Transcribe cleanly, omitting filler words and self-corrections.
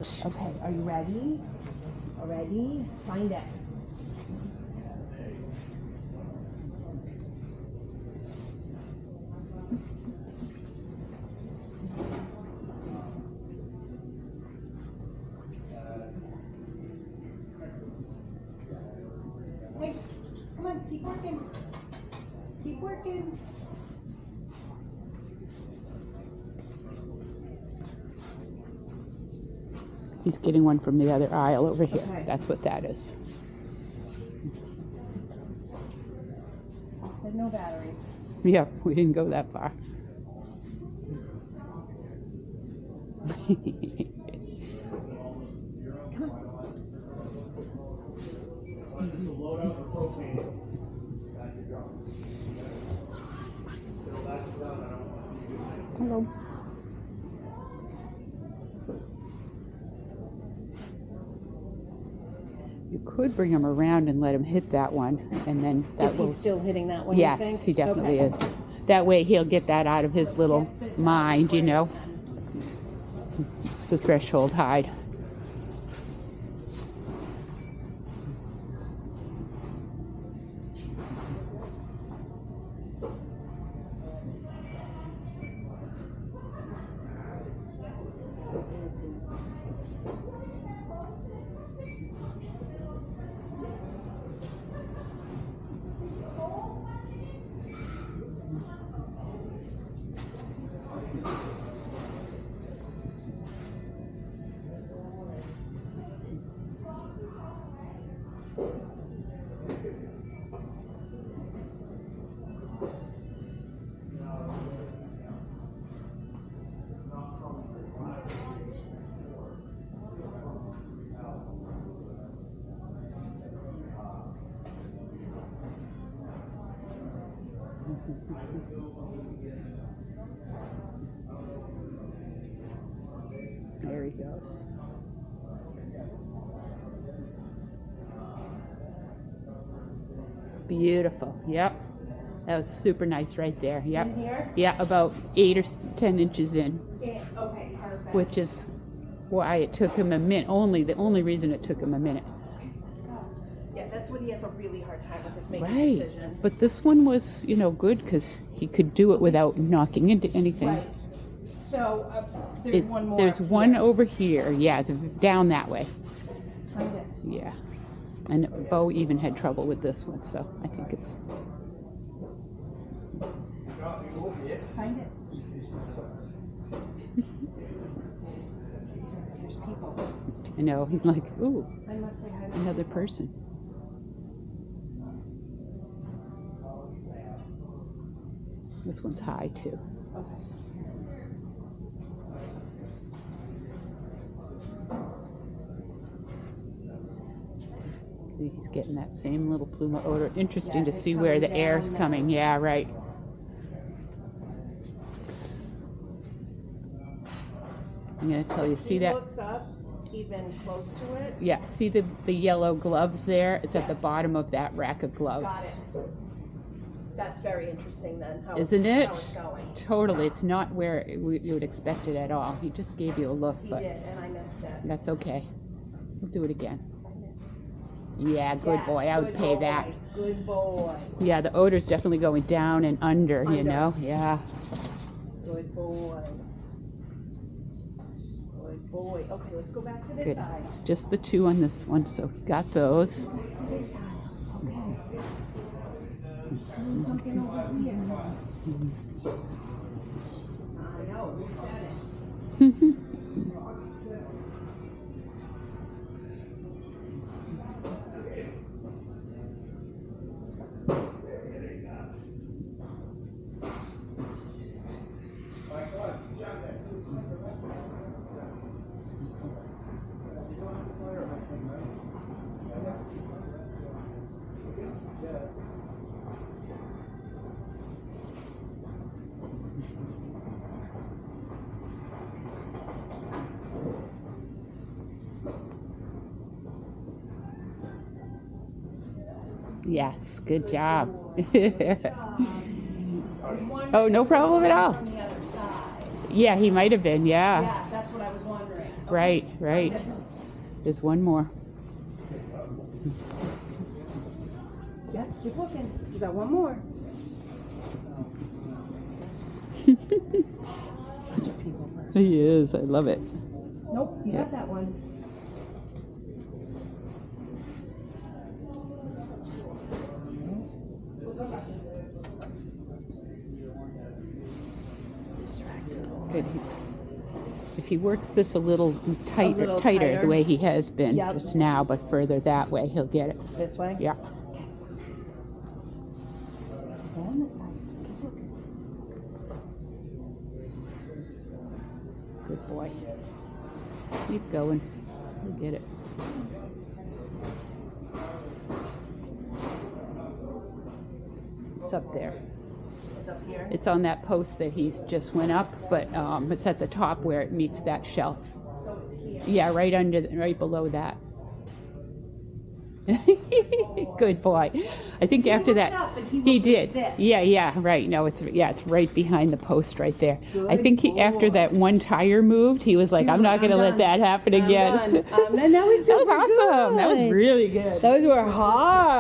Okay, are you ready? Ready? Find it. Hey, come on, keep working. Keep working. He's getting one from the other aisle over here. Okay. That's what that is. I said no batteries. Yeah, we didn't go that far. Hello. You could bring him around and let him hit that one, and then that Is will. he still hitting that one? You Yes, think? he definitely Okay. is. That way he'll get that out of his little mind, you know. It's the threshold hide. There he goes. Beautiful. Yep. That was super nice right there. Yep. In here? Yeah, about 8 or 10 inches in, Yeah, okay, perfect. which is why it took him a minute. The only reason it took him a minute. Let's go. Yeah, that's what he has a really hard time with, is making Right. decisions. But this one was, good because he could do it without knocking into anything. Right. So there's one more. There's one here. over here. Yeah, it's down that way. Find it. Yeah. And Bo even had trouble with this one, so I think it's. Find it. There's people. I know. He's like, ooh, I must say hi to another people. person. This one's high too. Okay. See, he's getting that same little plume of odor. Interesting Yeah, to it's see where coming the air's down coming. now. Yeah, right. I'm gonna tell you. See He that? looks up even close to it. Yeah. See the yellow gloves there? It's at the Yes. bottom of that rack of gloves. Got it. That's very interesting then. How Isn't it? How it's going. Totally. It's not where you would expect it at all. He just gave you a look, He but did, and I missed it. that's okay. We'll do it again. Yeah, good Yes, boy. I would good pay boy. that. Good boy. Yeah, the odor's definitely going down and under, you Under. know? Yeah. Good boy. Good boy. Okay, let's go back to this Good. side. It's just the two on this one, so he got those. This side. Okay. Doing something over here. I know. Who said it? Yes, good job. There's one Oh, no problem at all. on the other side. Yeah, he might have been, yeah. Yeah, that's what I was wondering. Right, right. There's one more. Yeah, keep looking. You got one more. Such a people person. He is. I love it. Nope, you got that one. Good. If he works this a little tighter, little tighter, tighter. the way he has been Yep. just now, but further that way, he'll get it. This way? Yeah. Stay on this side. Keep looking. Good boy. Keep going. He'll get it. It's up there. It's up here. It's on that post that he's just went up, but it's at the top where it meets that shelf. So it's here. Yeah, right under, right below that. Good boy. I think See, he after looked that, up and he he looked did. like this. Yeah, right. No, it's right behind the post right there. I Good think after boy. that one tire moved, he was like, He was "I'm not like, going to "I'm let done. that happen I'm again." done. And that was That was super awesome. That was good. really good. Those were hard.